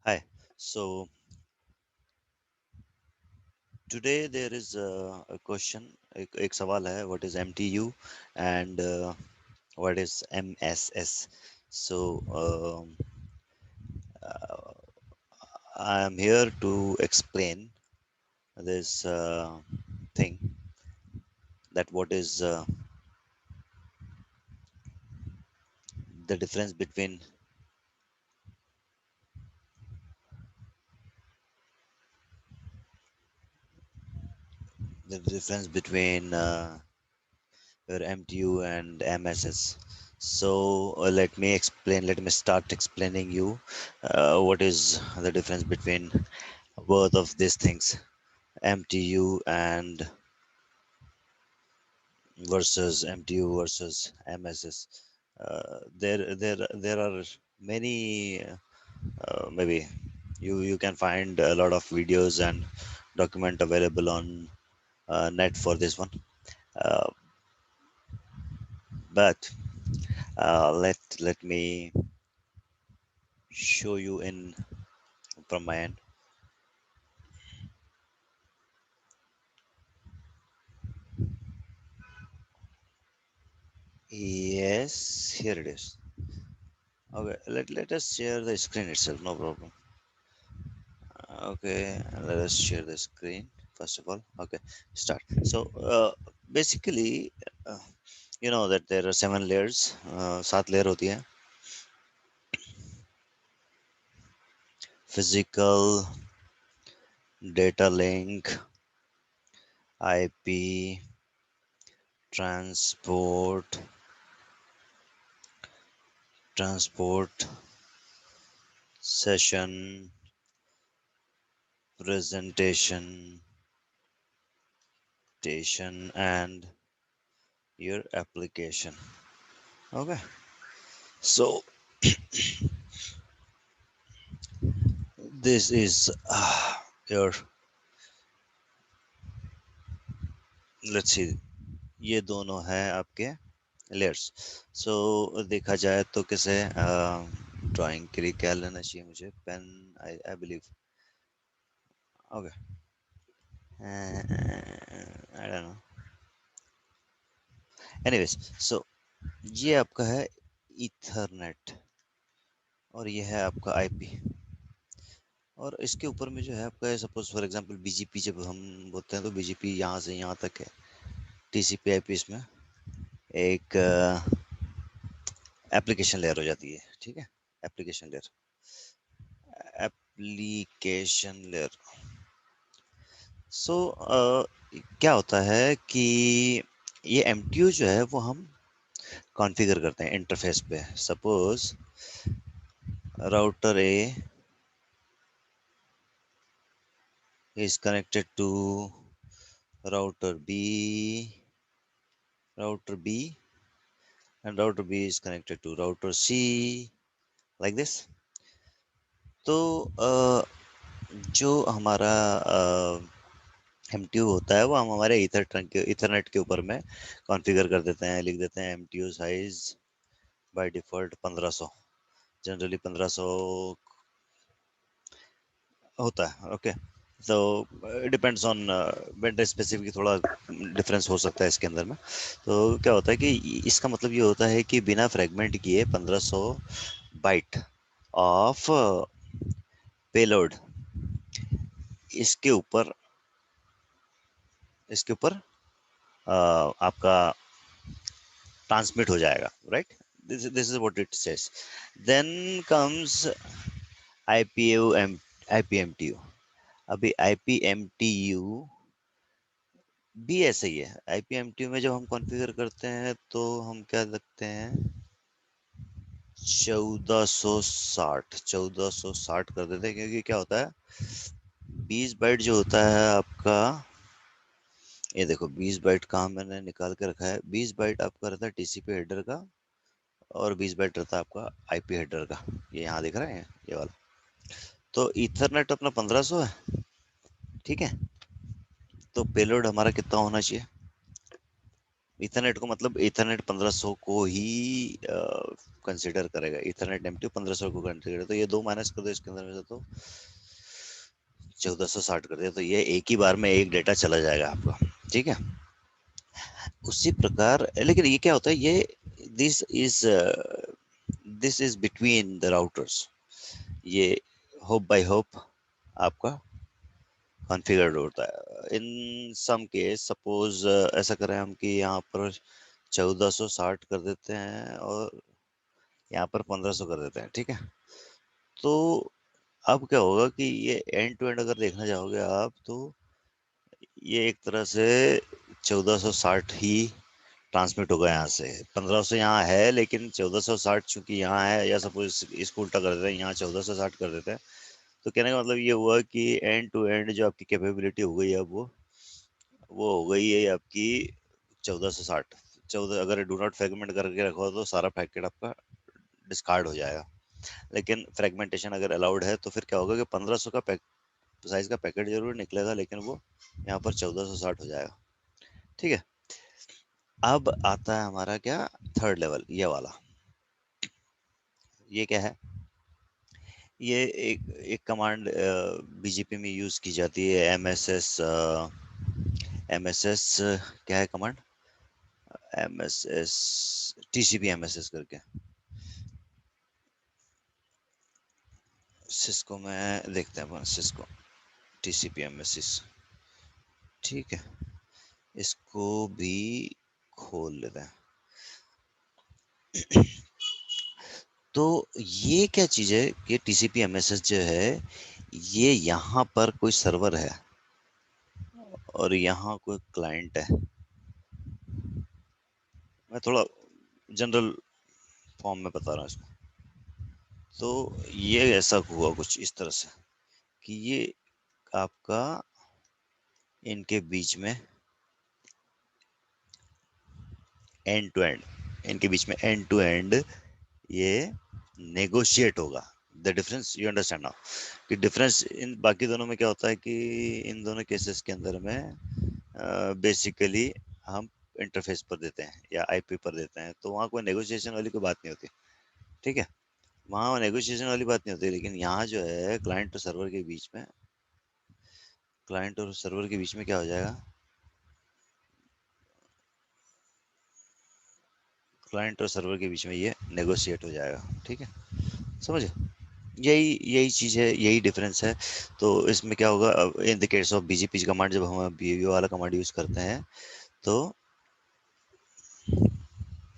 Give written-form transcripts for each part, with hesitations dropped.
Hi. So today there is a question. एक सवाल है. What is MTU and what is MSS? So uh, I am here to explain this thing, that what is the difference between your MTU and MSS. So let me explain. Let me start explaining you what is the difference between both of these things, MTU and versus MTU versus MSS. There are many. Maybe you can find a lot of videos and document available on net for this one. Uh, but let me show you in from my end. Yes, here it is. Okay, let us share the screen itself. No problem. Okay, let us share the screen first of all. Okay, start. So basically, uh, you know that there are 7 layers. 7 layer होती है. Physical, data link, IP, transport, transport, session, presentation, station, and your application. Okay, so this is your, let's see, ये दोनों हैं आपके layers. सो देखा जाए तो कैसे ड्राइंग के लिए क्या लेना चाहिए मुझे, pen, I believe. Okay, I don't know. Anyways, so ये आपका है ईथरनेट और ये है आपका आईपी. और इसके ऊपर में जो है आपका, सपोज फॉर एग्जांपल बीजीपी जब हम बोलते हैं तो बीजीपी यहाँ से यहाँ तक है. टीसीपी आईपी इसमें एक एप्लीकेशन लेयर हो जाती है. ठीक है, एप्लीकेशन लेयर, एप्लीकेशन लेयर. सो क्या होता है कि ये MTU जो है वो हम कॉन्फ़िगर करते हैं इंटरफेस पे. Suppose router A is connected to router B, and router B is connected to router C, like this. तो जो हमारा MTU होता है वो हम हमारे ईथरनेट के ऊपर में कॉन्फ़िगर कर देते हैं. लिख देते हैं MTU size by default 1500. Generally 1500 होता है. ओके, तो डिपेंड्स ऑन वेंडर स्पेसिफिक, थोड़ा डिफरेंस हो सकता है इसके अंदर में. तो क्या होता है कि इसका मतलब ये होता है कि बिना फ्रेगमेंट किए 1500 बाइट ऑफ पेलोड इसके ऊपर इसके ऊपर आपका ट्रांसमिट हो जाएगा, right. This is what it says. Then comes IPU M IPMTU. अभी आईपीएमटीयू भी ऐसे ही है. आईपीएमटी में जब हम कॉन्फ़िगर करते हैं तो हम क्या रखते हैं, 1460 कर देते हैं. क्योंकि क्या होता है, 20 बाइट जो होता है आपका, ये देखो 20 बाइट कहाँ मैंने निकाल के रखा है. 20 बाइट आपका रहता है टीसीपी हेडर का, और 20 बाइट रहता है आपका आईपी हेडर का. ये यहाँ दिख रहे हैं, ये वाला. तो ईथरनेट अपना 1500 है. ठीक है, तो पेलोड हमारा कितना होना चाहिए, इथरनेट को मतलब इथरनेट 1500 को ही कंसिडर करेगा, इथरनेट एमटीयू 1500 को कंसिडर, तो ये दो माइनस कर दो इसके अंदर में से, तो 1460 कर दिया, तो ये एक ही बार में एक डेटा चला जाएगा आपका, ठीक है। उसी प्रकार लेकिन ये क्या होता है, ये this is this is between the routers, ये होप बाय होप आपका कॉन्फ़िगर्ड होता है। इन सम केस सपोज ऐसा करें हम कि यहाँ पर 1460 कर देते हैं और यहाँ पर 1500 कर देते हैं, ठीक है। तो अब क्या होगा कि ये एंड टू एंड अगर देखना चाहोगे आप, तो ये एक तरह से 1460 ही ट्रांसमिट होगा यहाँ से, 1500 यहाँ है लेकिन 1460 चूंकि यहाँ है, या सपोज इसको उल्टा कर देते हैं, यहाँ 1460 कर देते हैं, तो कहने का मतलब ये हुआ कि एंड टू एंड जो आपकी कैपेबिलिटी हो गई है अब वो हो गई है आपकी 1460। 14 अगर डू नॉट फ्रेगमेंट करके रखो तो सारा पैकेट आपका डिस्कार्ड हो जाएगा, लेकिन फ्रेगमेंटेशन अगर अलाउड है तो फिर क्या होगा कि 1500 का साइज का पैकेट जरूर निकलेगा, लेकिन वो यहाँ पर 1460 हो जाएगा, ठीक है। अब आता है हमारा क्या, थर्ड लेवल, ये वाला। ये क्या है, ये एक कमांड बीजीपी में यूज की जाती है, एमएसएस एमएसएस क्या है कमांड, एमएसएस टीसीपी एमएसएस करके, सिस्को में देखते हैं अपन, सिस्को टीसीपी एमएसएस, ठीक है। इसको भी खोल लेते हैं। तो ये क्या चीज है कि टीसीपी एमएसएस जो है, ये यहाँ पर कोई सर्वर है और यहाँ कोई क्लाइंट है। मैं थोड़ा जनरल फॉर्म में बता रहा हूँ इसको। तो ये ऐसा हुआ कुछ इस तरह से कि ये आपका इनके बीच में एंड टू एंड, इनके बीच में एंड टू एंड ये नेगोशिएट होगा। The difference you understand now, कि डिफरेंस इन बाकी दोनों में क्या होता है कि इन दोनों केसेस के अंदर में बेसिकली हम इंटरफेस पर देते हैं या आईपी पर देते हैं, तो वहाँ कोई नेगोशिएशन वाली कोई बात नहीं होती, ठीक है। वहाँ नेगोशिएशन वाली बात नहीं होती, लेकिन यहाँ जो है क्लाइंट और सर्वर के बीच में, क्लाइंट और सर्वर के बीच में क्या हो जाएगा, क्लाइंट और सर्वर के बीच में ये नेगोशिएट हो जाएगा, ठीक है, समझे। यही यही चीज़ है, यही डिफरेंस है। तो इसमें क्या होगा, in the case of BGP command, जब हम बीओ वाला कमांड यूज करते हैं, तो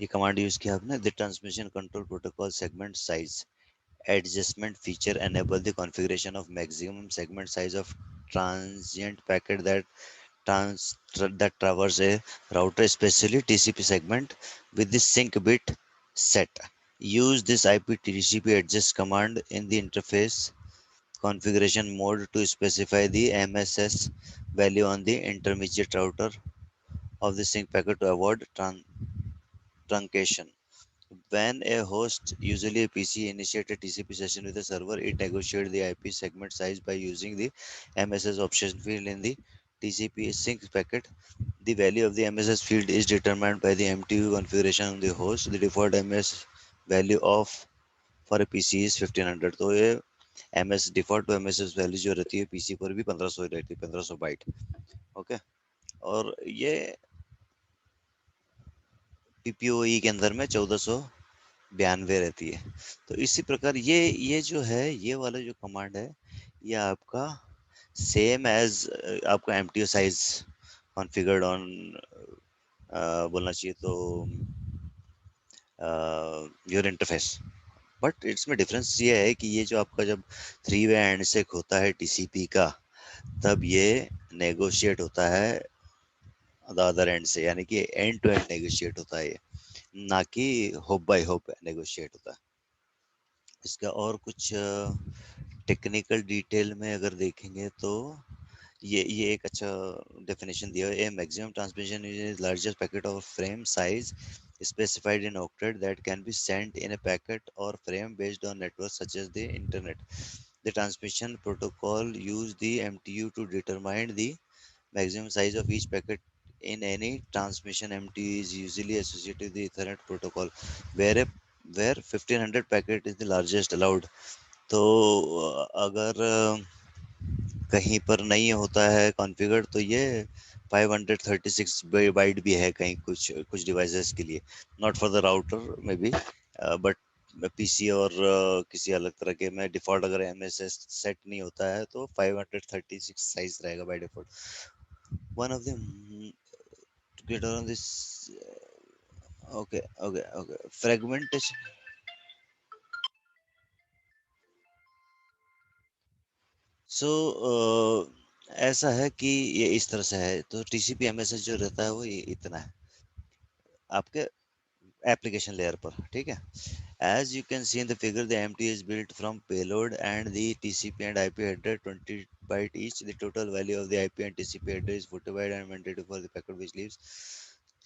ये कमांड यूज किया आपने, the transmission control protocol segment size adjustment feature enable the configuration of maximum segment size of transient packet that traverse a router, especially TCP segment with the sync bit set. Use this IP TCP adjust command in the interface configuration mode to specify the MSS value on the intermediate router of the sync packet to avoid truncation. When a host, usually a PC, initiates a TCP session with a server, it negotiates the IP segment size by using the MSS option field in the TCP sync packet. The value of the MSS field is determined by the MTU configuration of the host. The default MS value of for a PC is 1500. तो ये MS default to MSS value जो रहती है PC पर भी 1500 रहती है, 1500 bite, okay. और ये पीपीओई के अंदर में 1492 रहती है। तो इसी प्रकार ये जो है, ये वाला जो कमांड है, ये आपका सेम एज आपका एमटीओ साइज कॉन्फ़िगर्ड ऑन बोलना चाहिए तो योर इंटरफेस। बट इसमें डिफरेंस ये है कि ये जो आपका जब थ्री वे हैंडशेक होता है टीसीपी का, तब ये नेगोशिएट होता है द अदर एंड से, यानी कि एंड टू एंड नेगोशिएट होता है ये, ना कि होप बाय होप नेगोशिएट होता है। इसका और कुछ टेक्निकल डिटेल में अगर देखेंगे तो ये एक अच्छा डेफिनेशन दिया है, a maximum transmission is largest packet of frame size specified in octet that can be sent in a packet or frame based on networks such as the internet. The transmission protocol use the MTU to determine the maximum size of each packet in any transmission, MT is usually associated with the Ethernet protocol, where where 1500 packet is the largest allowed. तो अगर कहीं पर नहीं होता है configure, तो ये 536 bite भी है कहीं कुछ कुछ डिवाइसेस के लिए, not for the router may be, but PC और किसी अलग तरह के में डिफ़ॉल्ट अगर एमएसएस सेट नहीं होता है तो 536 साइज रहेगा by default. One of them to get around this. Okay, fragmentation. सो ऐसा है कि ये इस तरह से है, तो टीसीपी एमएसएस जो रहता है वो ये इतना है आपके एप्लीकेशन लेयर पर, ठीक है. As you can see in the figure, the MT is built from payload and the TCP and IP header 20 byte each. The total value of the IP and TCP header is 40 byte and mandatory for the packet which leaves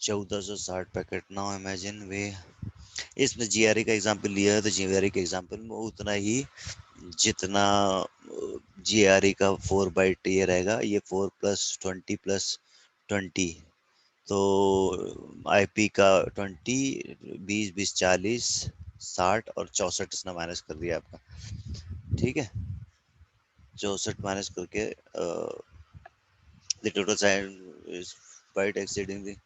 1460 packet. Now imagine way, इसमें GRE का example लिया है तो GRE के example में उतना ही जितना GRE का 4 बाइट ये रहेगा, ये 4 प्लस 20 प्लस 20, तो आईपी का 20, 20 20 40 60 और 64 इसने माइनस कर दिया आपका, ठीक है. 64 माइनस करके the total size is quite exceeding the,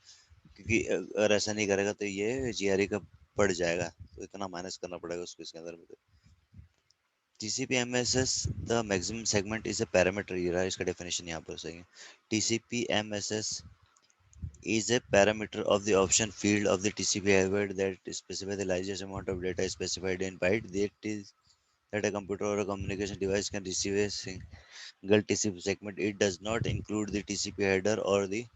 क्योंकि अगर ऐसा नहीं करेगा तो ये जीआरई का बढ़ जाएगा, तो इतना माइनस करना पड़ेगा उसको इसके अंदर में. TCP MSS the maximum segment is a parameter, ये रहा इसका डेफिनेशन यहाँ पर सही है. TCP MSS is a parameter of the option field of the TCP hybrid that specifies the largest amount of data specified in byte that is that a computer or a communication device can receive a single TCP segment. It does not include the TCP header or the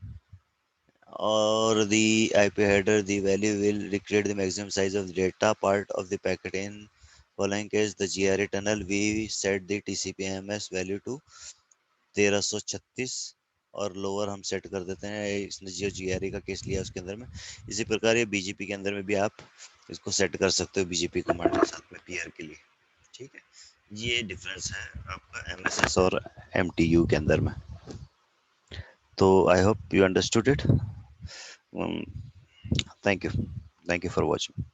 IP header. The value will recreate the maximum size of the data part of the packet. In following case, the GRE tunnel, we set the TCP/MS value to 1336 और lower हम set कर देते हैं, इसने जो GRE का case लिया उसके अंदर में. इसी प्रकार ये बीजीपी के अंदर में भी आप इसको सेट कर सकते हो बीजीपी कमांड के साथ में पीआर के लिए, ठीक है. ये डिफरेंस है आपका एमएसएस और एमटीयू के अंदर में. तो I hope you understood it. Thank you, thank you for watching.